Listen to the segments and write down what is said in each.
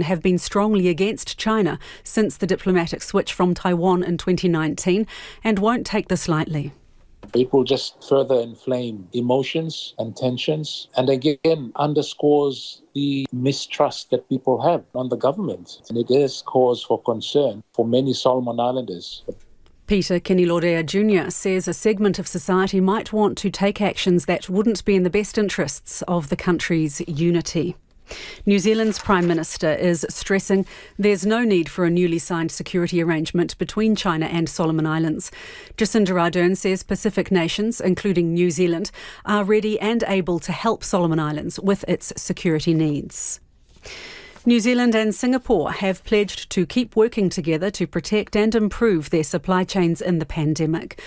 have been strongly against China since the diplomatic switch from Taiwan in 2019 and won't take this lightly. It will just further inflame emotions and tensions, and again underscores the mistrust that people have on the government. And it is cause for concern for many Solomon Islanders. Peter Kinilorea Jr. says a segment of society might want to take actions that wouldn't be in the best interests of the country's unity. New Zealand's Prime Minister is stressing there's no need for a newly signed security arrangement between China and Solomon Islands. Jacinda Ardern says Pacific nations, including New Zealand, are ready and able to help Solomon Islands with its security needs. New Zealand and Singapore have pledged to keep working together to protect and improve their supply chains in the pandemic.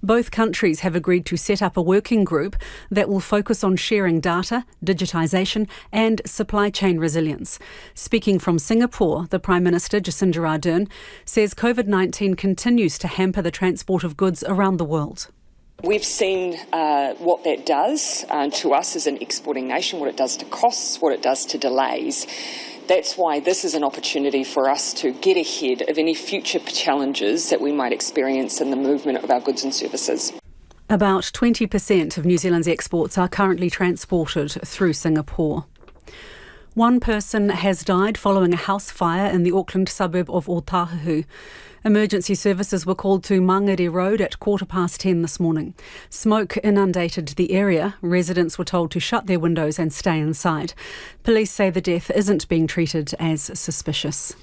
Both countries have agreed to set up a working group that will focus on sharing data, digitisation and supply chain resilience. Speaking from Singapore, the Prime Minister, Jacinda Ardern, says COVID-19 continues to hamper the transport of goods around the world. We've seen what that does to us as an exporting nation, what it does to costs, what it does to delays. That's why this is an opportunity for us to get ahead of any future challenges that we might experience in the movement of our goods and services. About 20% of New Zealand's exports are currently transported through Singapore. One person has died following a house fire in the Auckland suburb of Otahuhu. Emergency services were called to Mangere Road at 10:15 this morning. Smoke inundated the area. Residents were told to shut their windows and stay inside. Police say the death isn't being treated as suspicious.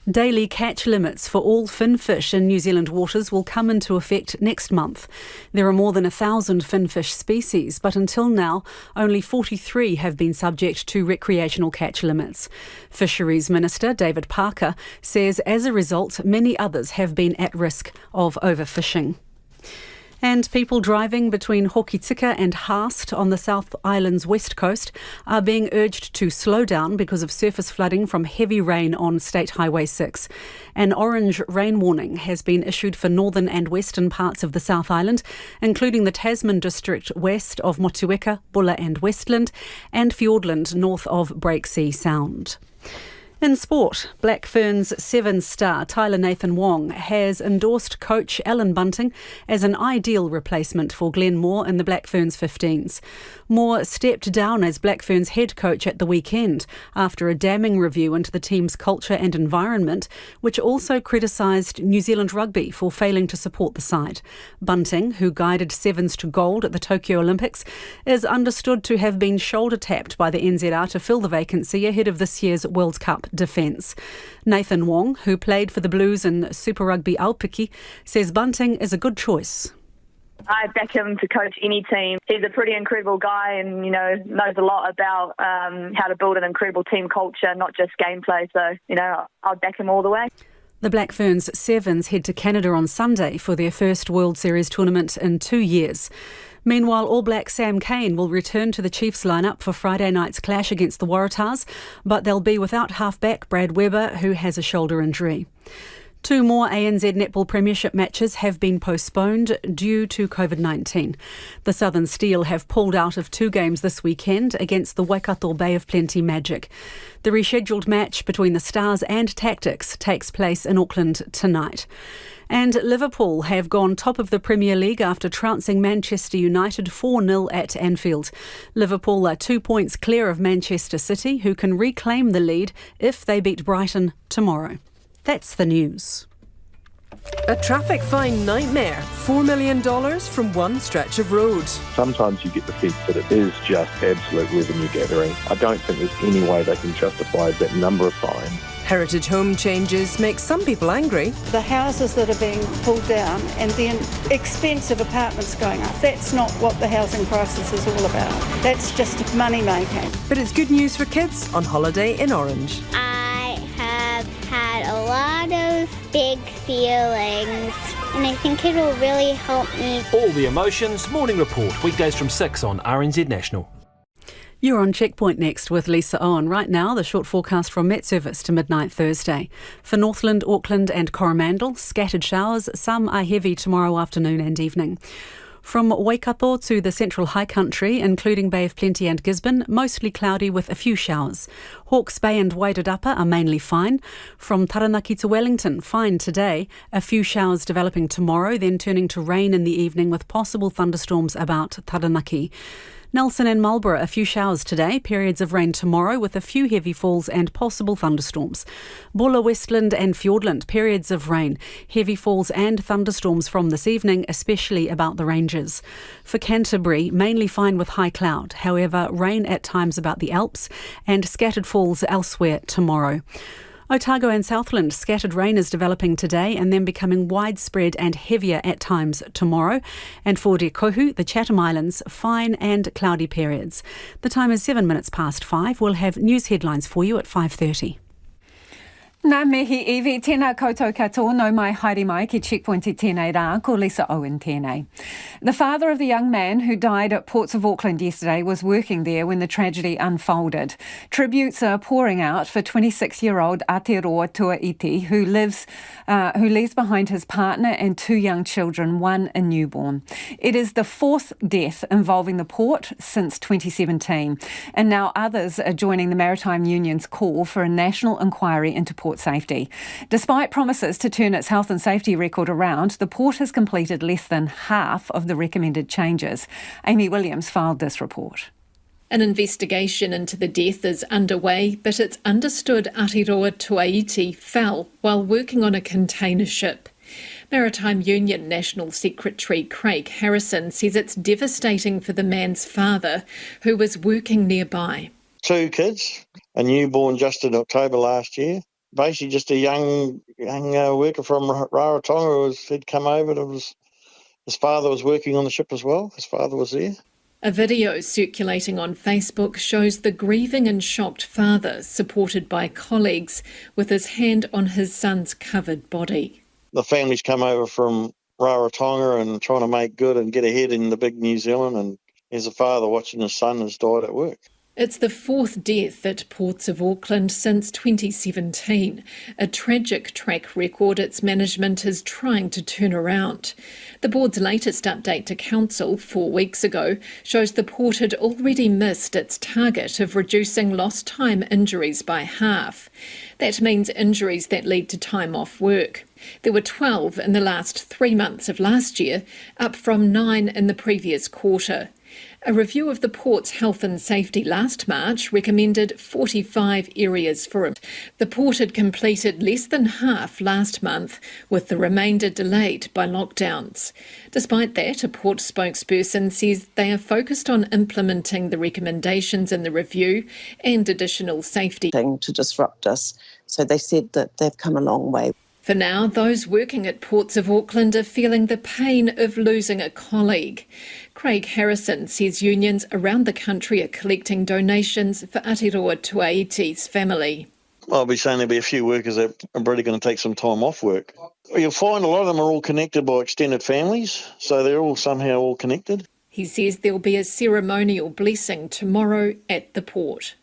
Daily catch limits for all finfish in New Zealand waters will come into effect next month. There are more than 1,000 finfish species, but until now, only 43 have been subject to recreational catch limits. Fisheries Minister David Parker says as a result, many others have been at risk of overfishing. And people driving between Hokitika and Haast on the South Island's west coast are being urged to slow down because of surface flooding from heavy rain on State Highway 6. An orange rain warning has been issued for northern and western parts of the South Island, including the Tasman district west of Motueka, Bulla and Westland, and Fiordland north of Breaksea Sound. In sport, Black Ferns 7-star Tyler Nathan Wong has endorsed coach Alan Bunting as an ideal replacement for Glenn Moore in the Black Ferns 15s. Moore stepped down as Black Ferns head coach at the weekend after a damning review into the team's culture and environment, which also criticised New Zealand Rugby for failing to support the side. Bunting, who guided Sevens to gold at the Tokyo Olympics, is understood to have been shoulder-tapped by the NZR to fill the vacancy ahead of this year's World Cup defence. Nathan Wong, who played for the Blues in Super Rugby Aupiki, says Bunting is a good choice. I back him to coach any team. He's a pretty incredible guy and, knows a lot about how to build an incredible team culture, not just gameplay. So, I'll back him all the way. The Black Ferns Sevens head to Canada on Sunday for their first World Series tournament in 2 years. Meanwhile, All Black Sam Cane will return to the Chiefs lineup for Friday night's clash against the Waratahs, but they'll be without halfback Brad Weber, who has a shoulder injury. 2 more ANZ Netball Premiership matches have been postponed due to COVID-19. The Southern Steel have pulled out of 2 games this weekend against the Waikato Bay of Plenty Magic. The rescheduled match between the Stars and Tactics takes place in Auckland tonight. And Liverpool have gone top of the Premier League after trouncing Manchester United 4-0 at Anfield. Liverpool are 2 points clear of Manchester City, who can reclaim the lead if they beat Brighton tomorrow. That's the news. A traffic fine nightmare. $4 million from one stretch of road. Sometimes you get the sense that it is just absolute revenue gathering. I don't think there's any way they can justify that number of fines. Heritage home changes make some people angry. The houses that are being pulled down and then expensive apartments going up. That's not what the housing crisis is all about. That's just money making. But it's good news for kids on holiday in Orange. I have had a lot of big feelings and I think it'll really help me. All the emotions, Morning Report, weekdays from 6 on RNZ National. You're on Checkpoint next with Lisa Owen. Right now, the short forecast from Met Service to midnight Thursday. For Northland, Auckland and Coromandel, scattered showers. Some are heavy tomorrow afternoon and evening. From Waikato to the central high country, including Bay of Plenty and Gisborne, mostly cloudy with a few showers. Hawke's Bay and Wairarapa are mainly fine. From Taranaki to Wellington, fine today. A few showers developing tomorrow, then turning to rain in the evening with possible thunderstorms about Taranaki. Nelson and Marlborough, a few showers today, periods of rain tomorrow with a few heavy falls and possible thunderstorms. Bulla, Westland and Fiordland, periods of rain, heavy falls and thunderstorms from this evening, especially about the ranges. For Canterbury, mainly fine with high cloud, however, rain at times about the Alps and scattered falls elsewhere tomorrow. Otago and Southland, scattered rain is developing today and then becoming widespread and heavier at times tomorrow. And for Te Kohu, the Chatham Islands, fine and cloudy periods. The time is 7 minutes past 5. We'll have news headlines for you at 5:30. Nā mihi iwi, tēnā koutou katoa, no mai haere mai ki Checkpoint I tēnei rā, ko Lisa Owen tēnei. The father of the young man who died at Ports of Auckland yesterday was working there when the tragedy unfolded. Tributes are pouring out for 26-year-old Aotearoa Tuaiti, who leaves behind his partner and 2 young children, 1 a newborn. It is the 4th death involving the port since 2017, and now others are joining the Maritime Union's call for a national inquiry into port safety. Despite promises to turn its health and safety record around, the port has completed less than half of the recommended changes. Amy Williams filed this report. An investigation into the death is underway, but it's understood Aotearoa Tuaiti fell while working on a container ship. Maritime Union National Secretary Craig Harrison says it's devastating for the man's father, who was working nearby. 2 kids, a newborn just in October last year. Basically just a young worker from Rarotonga who'd come over. His father was working on the ship as well. His father was there. A video circulating on Facebook shows the grieving and shocked father, supported by colleagues, with his hand on his son's covered body. The family's come over from Rarotonga and trying to make good and get ahead in the big New Zealand, and here's a father watching his son has died at work. It's the 4th death at Ports of Auckland since 2017, a tragic track record its management is trying to turn around. The board's latest update to council 4 weeks ago shows the port had already missed its target of reducing lost time injuries by half. That means injuries that lead to time off work. There were 12 in the last 3 months of last year, up from 9 in the previous quarter. A review of the port's health and safety last March recommended 45 areas for it. The port had completed less than half last month, with the remainder delayed by lockdowns. Despite that, a port spokesperson says they are focused on implementing the recommendations in the review and additional safety. To disrupt us. So they said that they've come a long way. For now, those working at Ports of Auckland are feeling the pain of losing a colleague. Craig Harrison says unions around the country are collecting donations for Aotearoa Tuaiti's family. Well, I'll be saying there'll be a few workers that are really going to take some time off work. You'll find a lot of them are all connected by extended families, so they're all somehow all connected. He says there'll be a ceremonial blessing tomorrow at the port.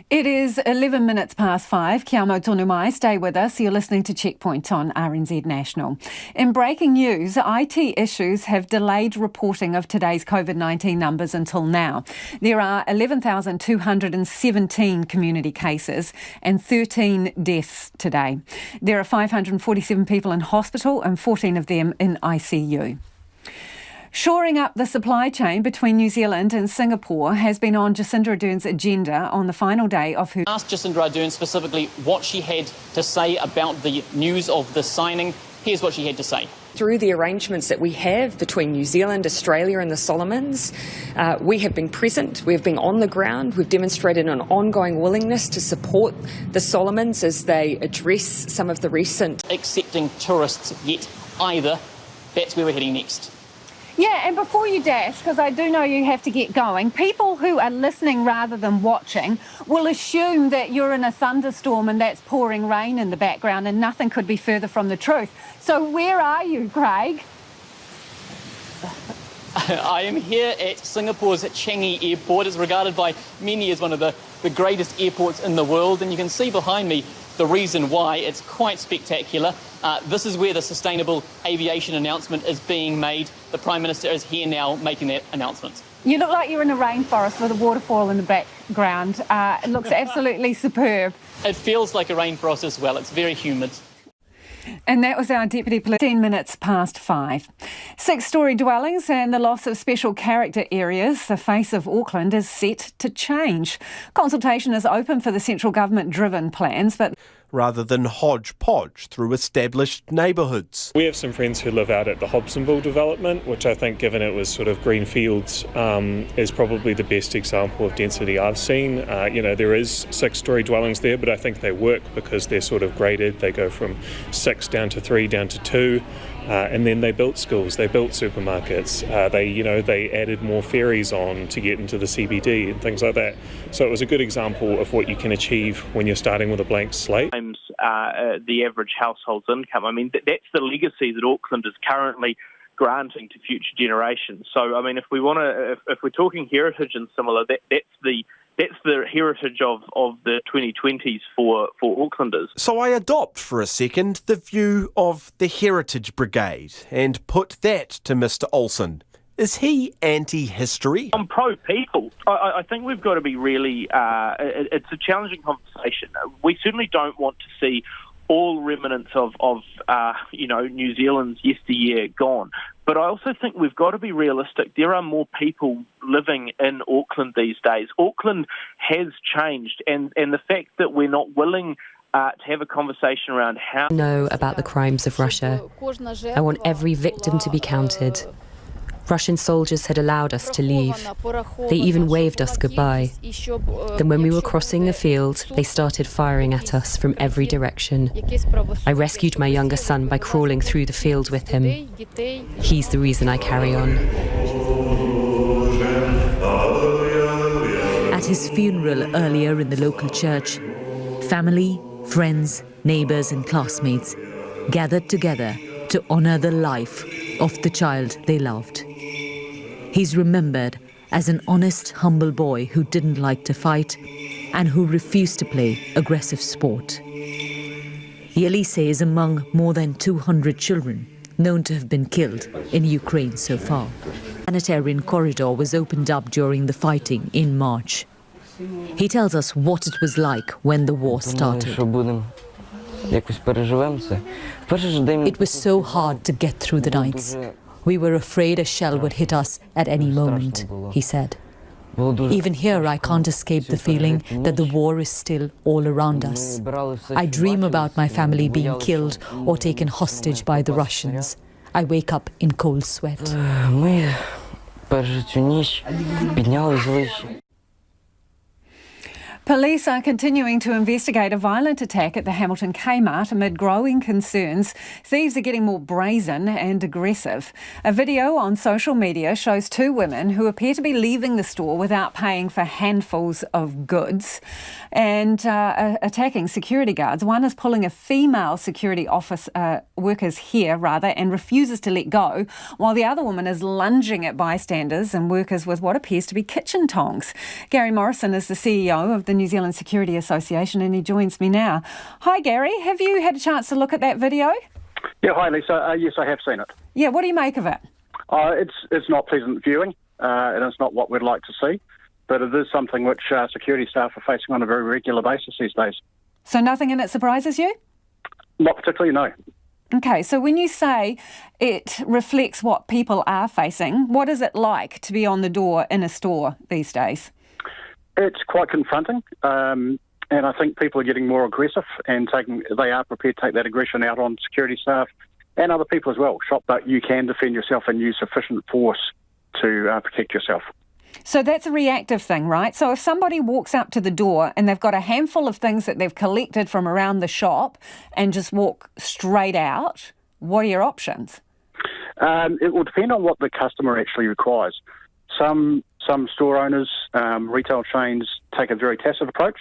It is 11 minutes past 5. Kia mau tonu mai. Stay with us. You're listening to Checkpoint on RNZ National. In breaking news, IT issues have delayed reporting of today's COVID-19 numbers until now. There are 11,217 community cases and 13 deaths today. There are 547 people in hospital and 14 of them in ICU. Shoring up the supply chain between New Zealand and Singapore has been on Jacinda Ardern's agenda on the final day of her... Asked Jacinda Ardern specifically what she had to say about the news of the signing. Here's what she had to say. Through the arrangements that we have between New Zealand, Australia and the Solomons, we have been present, we've been on the ground, we've demonstrated an ongoing willingness to support the Solomons as they address some of the recent... Accepting tourists yet either. That's where we're heading next. Yeah, and before you dash, because I do know you have to get going, people who are listening rather than watching will assume that you're in a thunderstorm and that's pouring rain in the background, and nothing could be further from the truth. So where are you, Craig? I am here at Singapore's Changi Airport. It's regarded by many as one of the the greatest airports in the world, and you can see behind me the reason why. It's quite spectacular. This is where the sustainable aviation announcement is being made. The Prime Minister is here now making that announcement. You look like you're in a rainforest with a waterfall in the background. It looks absolutely superb. It feels like a rainforest as well. It's very humid. And that was our Deputy Police. 10 minutes past 5. 6-storey dwellings and the loss of special character areas. The face of Auckland is set to change. Consultation is open for the central government-driven plans, but rather than hodgepodge through established neighbourhoods. We have some friends who live out at the Hobsonville development, which I think, given it was sort of green fields, is probably the best example of density I've seen. There is 6-storey dwellings there, but I think they work because they're sort of graded. They go from 6 down to 3 down to 2. And then they built schools, they built supermarkets, they added more ferries on to get into the CBD and things like that. So it was a good example of what you can achieve when you're starting with a blank slate. The average household's income. I mean, that's the legacy that Auckland is currently granting to future generations. So, I mean, if we're talking heritage and similar, that's the heritage of the 2020s for Aucklanders. So I adopt for a second the view of the Heritage Brigade and put that to Mr Olsen. Is he anti-history? I'm pro-people. I think we've got to be really... it's a challenging conversation. We certainly don't want to see all remnants of New Zealand's yesteryear gone. But I also think we've got to be realistic. There are more people living in Auckland these days. Auckland has changed, and the fact that we're not willing to have a conversation around how... I know about the crimes of Russia. I want every victim to be counted. Russian soldiers had allowed us to leave. They even waved us goodbye. Then when we were crossing the field, they started firing at us from every direction. I rescued my younger son by crawling through the field with him. He's the reason I carry on. At his funeral earlier in the local church, family, friends, neighbours and classmates gathered together to honour the life of the child they loved. He's remembered as an honest, humble boy who didn't like to fight and who refused to play aggressive sport. Elise is among more than 200 children known to have been killed in Ukraine so far. A humanitarian corridor was opened up during the fighting in March. He tells us what it was like when the war started. It was so hard to get through the nights. We were afraid a shell would hit us at any moment, he said. Even here, I can't escape the feeling that the war is still all around us. I dream about my family being killed or taken hostage by the Russians. I wake up in cold sweat. Police are continuing to investigate a violent attack at the Hamilton Kmart amid growing concerns. Thieves are getting more brazen and aggressive. A video on social media shows 2 women who appear to be leaving the store without paying for handfuls of goods and attacking security guards. One is pulling a female security office worker's hair, and refuses to let go, while the other woman is lunging at bystanders and workers with what appears to be kitchen tongs. Gary Morrison is the CEO of the New Zealand Security Association, and he joins me now. Hi, Gary. Have you had a chance to look at that video? Yeah, hi, Lisa. Yes, I have seen it. Yeah, what do you make of it? It's not pleasant viewing, and it's not what we'd like to see, but it is something which security staff are facing on a very regular basis these days. So nothing in it surprises you? Not particularly, no. Okay, so when you say it reflects what people are facing, what is it like to be on the door in a store these days? It's quite confronting, and I think people are getting more aggressive and they are prepared to take that aggression out on security staff and other people as well. But you can defend yourself and use sufficient force to protect yourself. So that's a reactive thing, right? So if somebody walks up to the door and they've got a handful of things that they've collected from around the shop and just walk straight out, what are your options? It will depend on what the customer actually requires. Some store owners, retail chains take a very tacit approach.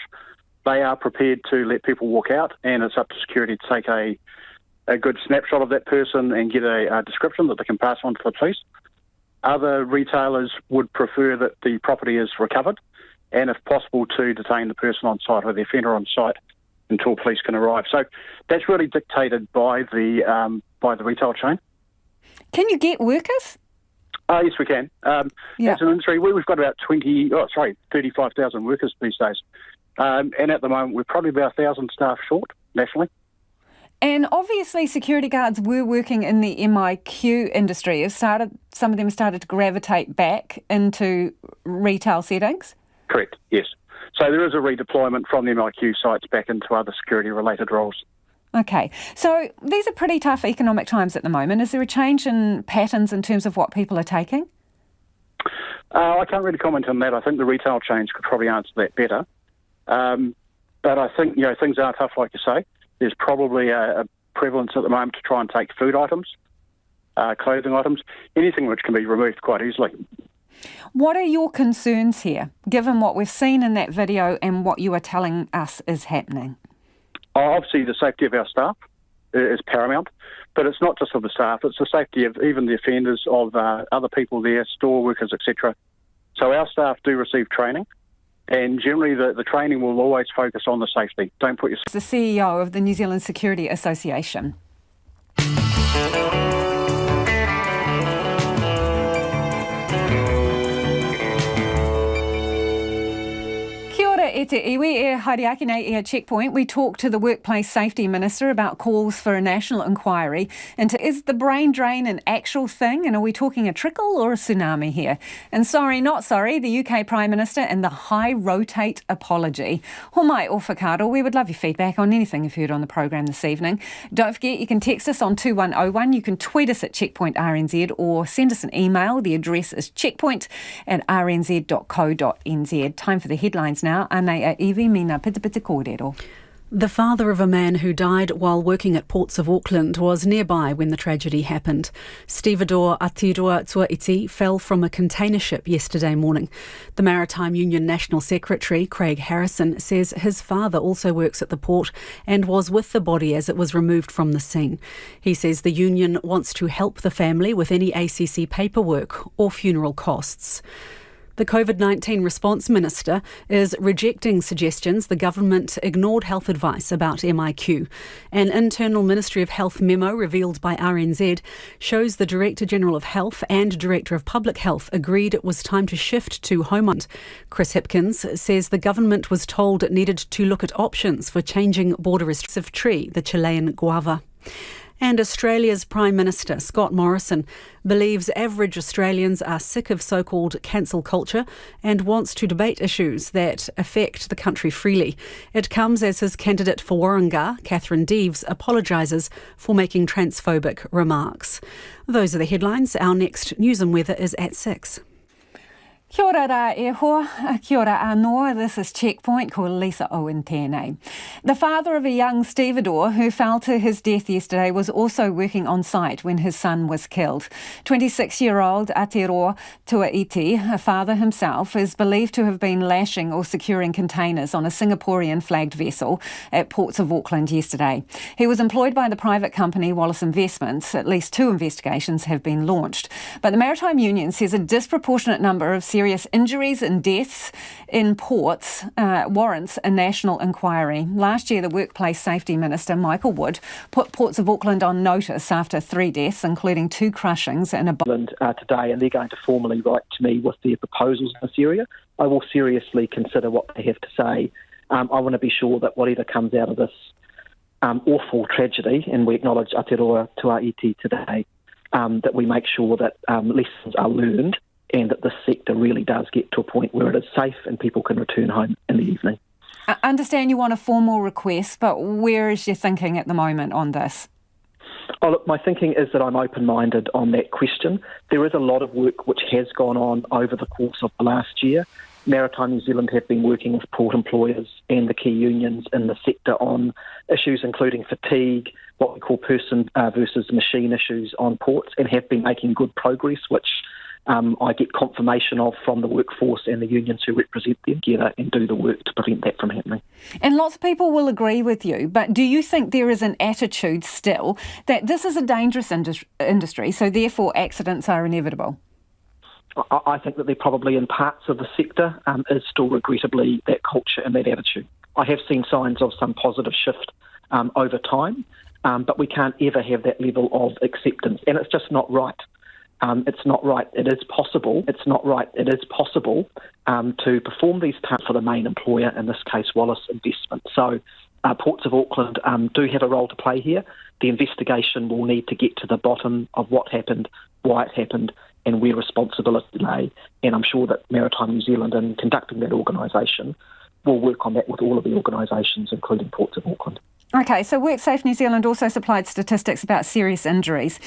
They are prepared to let people walk out, and it's up to security to take a good snapshot of that person and get a description that they can pass on to the police. Other retailers would prefer that the property is recovered and if possible to detain the person on site or the offender on site until police can arrive. So that's really dictated by the retail chain. Can you get workers? Yes, we can. As an industry, we've got about 35,000 workers these days. And at the moment, we're probably about 1,000 staff short nationally. And obviously security guards were working in the MIQ industry. Some of them started to gravitate back into retail settings? Correct, yes. So there is a redeployment from the MIQ sites back into other security-related roles. Okay. So these are pretty tough economic times at the moment. Is there a change in patterns in terms of what people are taking? I can't really comment on that. I think the retail chains could probably answer that better. But I think, things are tough, like you say. There's probably a prevalence at the moment to try and take food items, clothing items, anything which can be removed quite easily. What are your concerns here, given what we've seen in that video and what you are telling us is happening? Obviously, the safety of our staff is paramount, but it's not just of the staff, it's the safety of even the offenders, of other people there, store workers, etc. So our staff do receive training. And generally, the training will always focus on the safety. Don't put yourself... The CEO of the New Zealand Security Association. E te iwi e Hariaki nei e a Checkpoint. We talked to the Workplace Safety Minister about calls for a national inquiry into is the brain drain an actual thing, and are we talking a trickle or a tsunami here? And sorry, not sorry, the UK Prime Minister and the high rotate apology. Homai o whakaaro, we would love your feedback on anything you've heard on the programme this evening. Don't forget you can text us on 2101, you can tweet us at Checkpoint RNZ or send us an email. The address is checkpoint@rnz.co.nz. Time for the headlines now. The father of a man who died while working at Ports of Auckland was nearby when the tragedy happened. Stevedore Aotearoa Tuaiti fell from a container ship yesterday morning. The Maritime Union National Secretary, Craig Harrison, says his father also works at the port and was with the body as it was removed from the scene. He says the union wants to help the family with any ACC paperwork or funeral costs. The COVID-19 response minister is rejecting suggestions the government ignored health advice about MIQ. An internal Ministry of Health memo revealed by RNZ shows the Director General of Health and Director of Public Health agreed it was time to shift to home. Chris Hipkins says the government was told it needed to look at options for changing border restrictions of tree, the Chilean guava. And Australia's Prime Minister, Scott Morrison, believes average Australians are sick of so-called cancel culture and wants to debate issues that affect the country freely. It comes as his candidate for Warringah, Catherine Deeves, apologises for making transphobic remarks. Those are the headlines. Our next news and weather is at 6. Kia ora rā e hoa, kia ora anō, this is Checkpoint, ko Lisa Owen tēnei. The father of a young stevedore who fell to his death yesterday was also working on site when his son was killed. 26-year-old Aotearoa Tuaiti, a father himself, is believed to have been lashing or securing containers on a Singaporean-flagged vessel at Ports of Auckland yesterday. He was employed by the private company Wallace Investments. At least 2 investigations have been launched. But the Maritime Union says a disproportionate number of serious injuries and deaths in ports warrants a national inquiry. Last year, the Workplace Safety Minister, Michael Wood, put Ports of Auckland on notice after 3 deaths, including 2 crushings and a... today, and they're going to formally write to me with their proposals in this area. I will seriously consider what they have to say. I want to be sure that whatever comes out of this awful tragedy, and we acknowledge Aotearoa Tuaiti today, that we make sure that lessons are learned and that the sector really does get to a point where it is safe and people can return home in the evening. I understand you want a formal request, but where is your thinking at the moment on this? Oh, look, my thinking is that I'm open-minded on that question. There is a lot of work which has gone on over the course of the last year. Maritime New Zealand have been working with port employers and the key unions in the sector on issues including fatigue, what we call person versus machine issues on ports, and have been making good progress, which I get confirmation of from the workforce and the unions who represent them together and do the work to prevent that from happening. And lots of people will agree with you, but do you think there is an attitude still that this is a dangerous industry, so therefore accidents are inevitable? I think that there probably in parts of the sector is still regrettably that culture and that attitude. I have seen signs of some positive shift over time, but we can't ever have that level of acceptance, and it's just not right. It's not right. It is possible. It's not right. It is possible to perform these tasks for the main employer, in this case, Wallace Investment. So Ports of Auckland do have a role to play here. The investigation will need to get to the bottom of what happened, why it happened, and where responsibility lay. And I'm sure that Maritime New Zealand, in conducting that organisation, will work on that with all of the organisations, including Ports of Auckland. OK, so WorkSafe New Zealand also supplied statistics about serious injuries,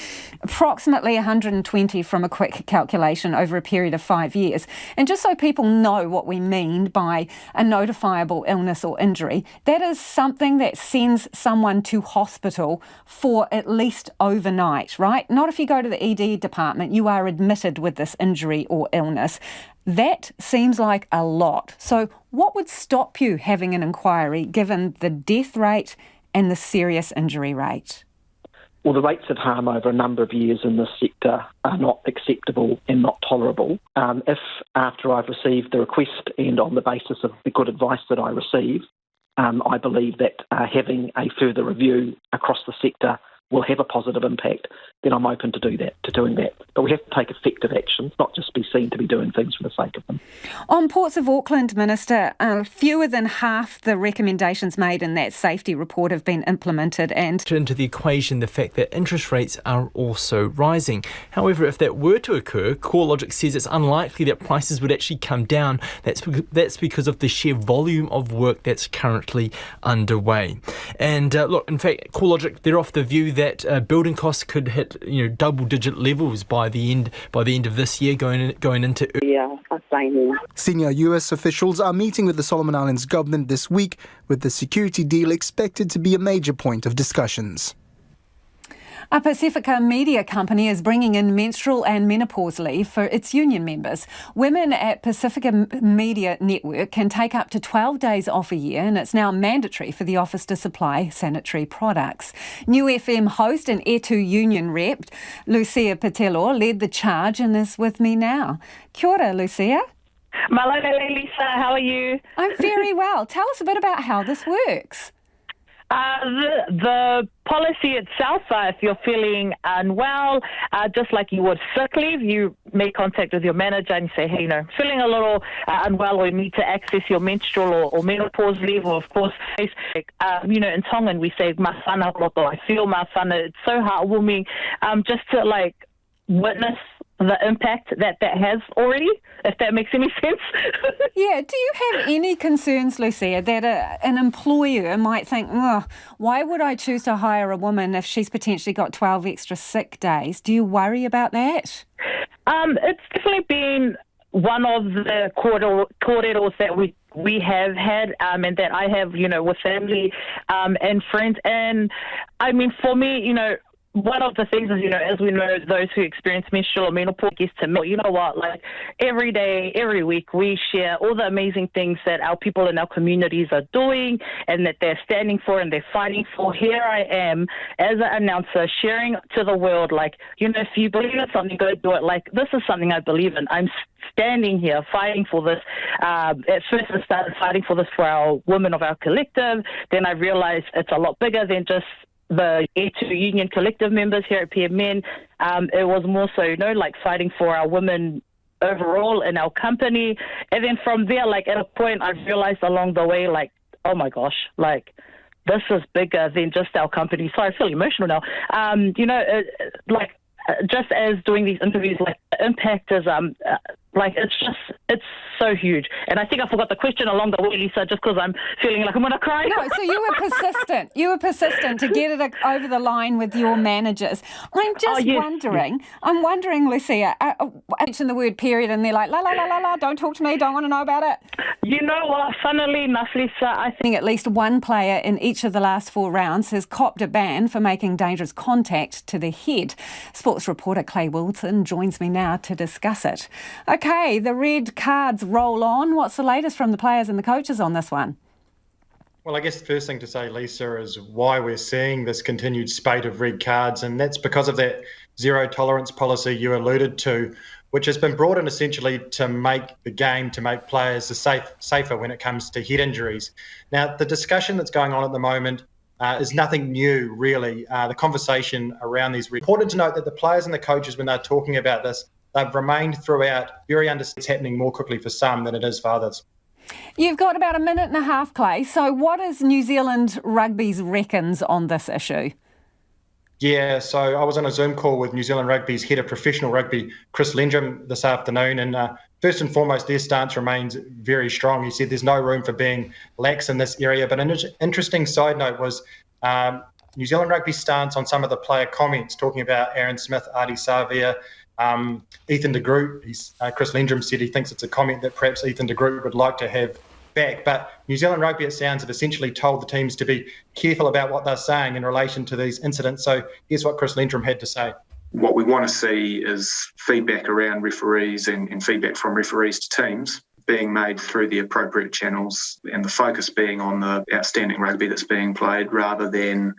approximately 120 from a quick calculation over a period of 5 years. And just so people know what we mean by a notifiable illness or injury, that is something that sends someone to hospital for at least overnight, right? Not if you go to the ED department, you are admitted with this injury or illness. That seems like a lot. So what would stop you having an inquiry given the death rate and the serious injury rate? Well, the rates of harm over a number of years in this sector are not acceptable and not tolerable. If after I've received the request and on the basis of the good advice that I receive, I believe that having a further review across the sector will have a positive impact, then I'm open to doing that. But we have to take effective action, not just be seen to be doing things for the sake of them. On Ports of Auckland, Minister, fewer than half the recommendations made in that safety report have been implemented. And into the equation the fact that interest rates are also rising. However, if that were to occur, CoreLogic says it's unlikely that prices would actually come down. That's because of the sheer volume of work that's currently underway. And look, in fact, CoreLogic, they're off the view that building costs could hit double-digit levels by the end of this year, going into. Senior US officials are meeting with the Solomon Islands government this week, with the security deal expected to be a major point of discussions. A Pacifica media company is bringing in menstrual and menopause leave for its union members. Women at Pacifica Media Network can take up to 12 days off a year, and it's now mandatory for the office to supply sanitary products. New FM host and Etu union rep, Lucia Patello, led the charge and is with me now. Kia ora, Lucia. Malanga, Lisa. How are you? I'm very well. Tell us a bit about how this works. The policy itself, if you're feeling unwell, just like you would sick leave, you make contact with your manager and say, hey, feeling a little unwell, or you need to access your menstrual or menopause leave, or of course, in Tongan we say, mawhana roto, I feel mawhana. It's so heartwarming just to witness the impact that has already, if that makes any sense. Yeah, do you have any concerns, Lucia, that an employer might think, why would I choose to hire a woman if she's potentially got 12 extra sick days? Do you worry about that? It's definitely been one of the corridors that we have had, and that I have, with family and friends. And I mean, for me, one of the things is, as we know, those who experience menstrual or menopause gets to know, every day, every week, we share all the amazing things that our people in our communities are doing and that they're standing for and they're fighting for. Here I am as an announcer sharing to the world, if you believe in something, go do it. This is something I believe in. I'm standing here fighting for this. At first I started fighting for this for our women of our collective. Then I realized it's a lot bigger than just the A2 union collective members here at PMN. It was more so, fighting for our women overall in our company. And then from there, at a point, I realized along the way, oh my gosh, this is bigger than just our company. Sorry, I feel emotional now. Just as doing these interviews, the impact is, it's so huge. And I think I forgot the question along the way, Lisa, just because I'm feeling like I'm going to cry. No, so you were persistent. You were persistent to get it over the line with your managers. I'm just wondering, Lucia, I mentioned the word period and they're like, la, don't talk to me, don't want to know about it. You know what, funnily enough, Lisa, I think at least one player in each of the last 4 rounds has copped a ban for making dangerous contact to the head. Sports reporter Clay Wilson joins me now to discuss it. Okay, the red cards roll on. What's the latest from the players and the coaches on this one? Well, I guess the first thing to say, Lisa, is why we're seeing this continued spate of red cards, and that's because of that zero tolerance policy you alluded to, which has been brought in essentially to make the game, to make players safer when it comes to head injuries. Now, the discussion that's going on at the moment is nothing new, really. The conversation around these. Important to note that the players and the coaches, when they're talking about this, they've remained throughout very understanding it's happening more quickly for some than it is for others. You've got about a minute and a half, Clay. So what is New Zealand Rugby's reckons on this issue? Yeah, so I was on a Zoom call with New Zealand Rugby's head of professional rugby, Chris Lendrum, this afternoon, and first and foremost, their stance remains very strong. He said there's no room for being lax in this area. But an interesting side note was New Zealand Rugby's stance on some of the player comments, talking about Aaron Smith, Ardie Savia, Ethan de Groot. Chris Lendrum said he thinks it's a comment that perhaps Ethan de Groot would like to have back. But New Zealand Rugby, it sounds, have essentially told the teams to be careful about what they're saying in relation to these incidents. So here's what Chris Lendrum had to say. What we want to see is feedback around referees and feedback from referees to teams being made through the appropriate channels, and the focus being on the outstanding rugby that's being played rather than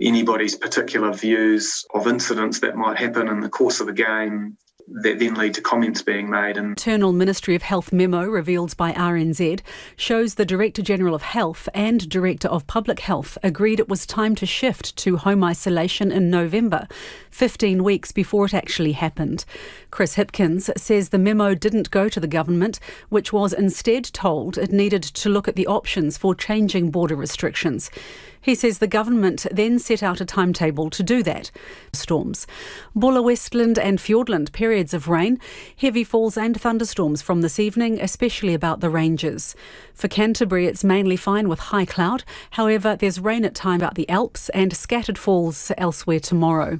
anybody's particular views of incidents that might happen in the course of the game that then lead to comments being made. Internal Ministry of Health memo revealed by RNZ shows the Director General of Health and Director of Public Health agreed it was time to shift to home isolation in November, 15 weeks before it actually happened. Chris Hipkins says the memo didn't go to the government, which was instead told it needed to look at the options for changing border restrictions. He says the government then set out a timetable to do that. Storms. Bulla, Westland and Fiordland, periods of rain, heavy falls and thunderstorms from this evening, especially about the ranges. For Canterbury, it's mainly fine with high cloud. However, there's rain at times about the Alps and scattered falls elsewhere tomorrow.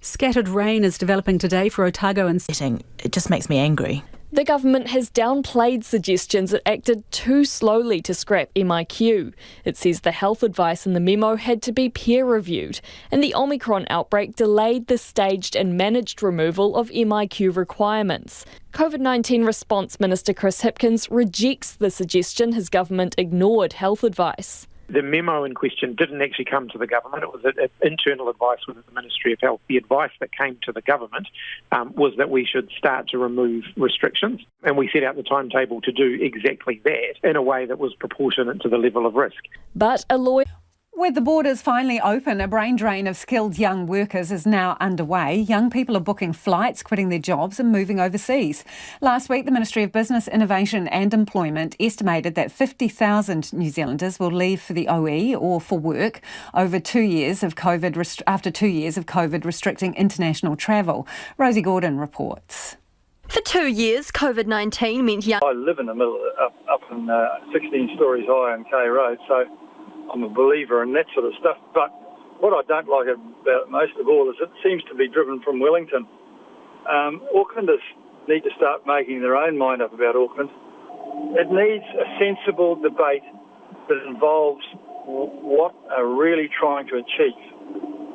Scattered rain is developing today for Otago and... It just makes me angry. The government has downplayed suggestions it acted too slowly to scrap MIQ. It says the health advice in the memo had to be peer-reviewed, and the Omicron outbreak delayed the staged and managed removal of MIQ requirements. COVID-19 response Minister Chris Hipkins rejects the suggestion his government ignored health advice. The memo in question didn't actually come to the government. It was internal advice within the Ministry of Health. The advice that came to the government was that we should start to remove restrictions, and we set out the timetable to do exactly that in a way that was proportionate to the level of risk. But a lawyer... With the borders finally open, a brain drain of skilled young workers is now underway. Young people are booking flights, quitting their jobs and moving overseas. Last week, the Ministry of Business, Innovation and Employment estimated that 50,000 New Zealanders will leave for the OE or for work over 2 years of after 2 years of COVID restricting international travel. Rosie Gordon reports. For 2 years, COVID-19 meant young... I live in the middle, up in 16 stories high on K Road, so I'm a believer in that sort of stuff. But what I don't like about it most of all is it seems to be driven from Wellington. Aucklanders need to start making their own mind up about Auckland. It needs a sensible debate that involves what are really trying to achieve.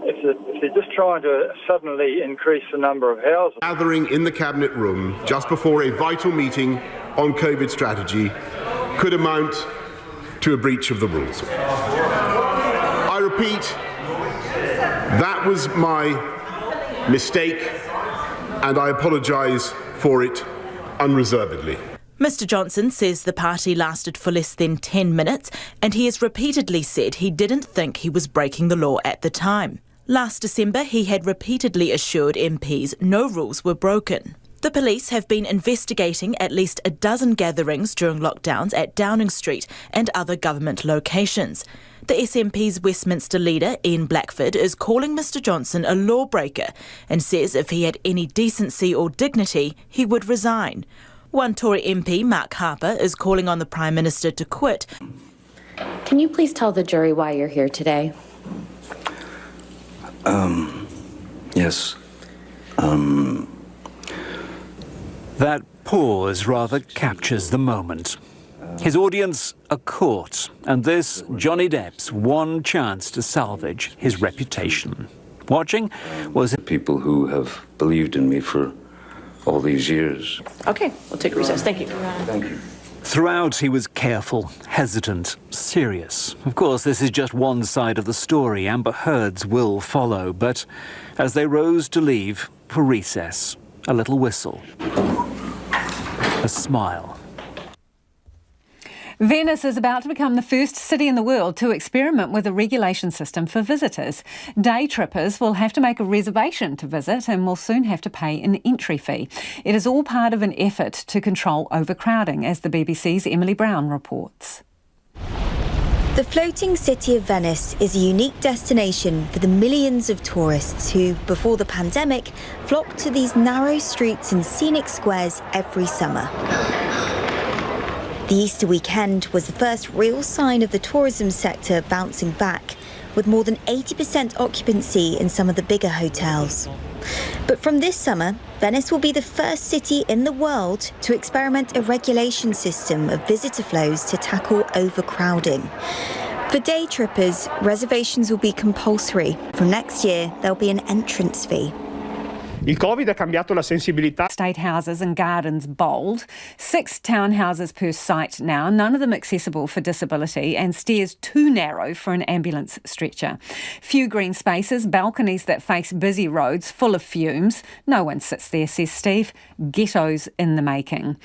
If they're just trying to suddenly increase the number of houses... Gathering in the Cabinet room just before a vital meeting on COVID strategy could amount to a breach of the rules. I repeat, that was my mistake, and I apologise for it unreservedly. Mr Johnson says the party lasted for less than 10 minutes, and he has repeatedly said he didn't think he was breaking the law at the time. Last December, he had repeatedly assured MPs no rules were broken. The police have been investigating at least a dozen gatherings during lockdowns at Downing Street and other government locations. The SNP's Westminster leader, Ian Blackford, is calling Mr Johnson a lawbreaker and says if he had any decency or dignity, he would resign. One Tory MP, Mark Harper, is calling on the Prime Minister to quit. Can you please tell the jury why you're here today? Yes. That pause rather captures the moment. His audience, a court, and this, Johnny Depp's one chance to salvage his reputation. Watching was... People who have believed in me for all these years. Okay, we'll take recess. Thank you. Thank you. Throughout, he was careful, hesitant, serious. Of course, this is just one side of the story. Amber Heard's will follow, but as they rose to leave for recess, a little whistle, a smile. Venice is about to become the first city in the world to experiment with a regulation system for visitors. Day trippers will have to make a reservation to visit and will soon have to pay an entry fee. It is all part of an effort to control overcrowding, as the BBC's Emily Brown reports. The floating city of Venice is a unique destination for the millions of tourists who, before the pandemic, flocked to these narrow streets and scenic squares every summer. The Easter weekend was the first real sign of the tourism sector bouncing back, with more than 80% occupancy in some of the bigger hotels. But from this summer, Venice will be the first city in the world to experiment a regulation system of visitor flows to tackle overcrowding. For day trippers, reservations will be compulsory. From next year, there'll be an entrance fee. Il Covid ha cambiato la sensibilità. State houses and gardens bold. 6 townhouses per site now, none of them accessible for disability, and stairs too narrow for an ambulance stretcher. Few green spaces, balconies that face busy roads full of fumes. No one sits there, says Steve. Ghettos in the making.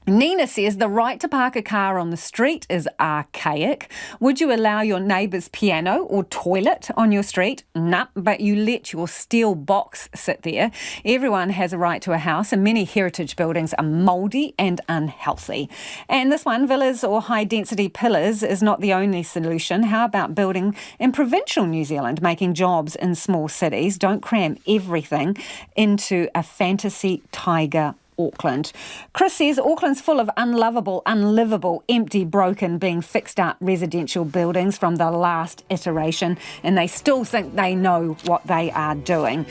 Nina says the right to park a car on the street is archaic. Would you allow your neighbour's piano or toilet on your street? Nah, but you let your steel box sit there. Everyone has a right to a house, and many heritage buildings are mouldy and unhealthy. And this one, villas or high-density pillars, is not the only solution. How about building in provincial New Zealand, making jobs in small cities? Don't cram everything into a fantasy tiger Auckland. Chris says Auckland's full of unlovable, unlivable, empty, broken, being fixed up residential buildings from the last iteration, and they still think they know what they are doing.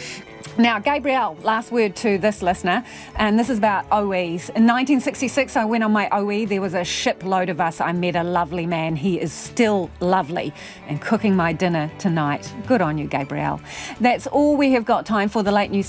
Now, Gabrielle, last word to this listener, and this is about OEs. In 1966, I went on my OE. There was a shipload of us. I met a lovely man. He is still lovely and cooking my dinner tonight. Good on you, Gabrielle. That's all we have got time for the late news.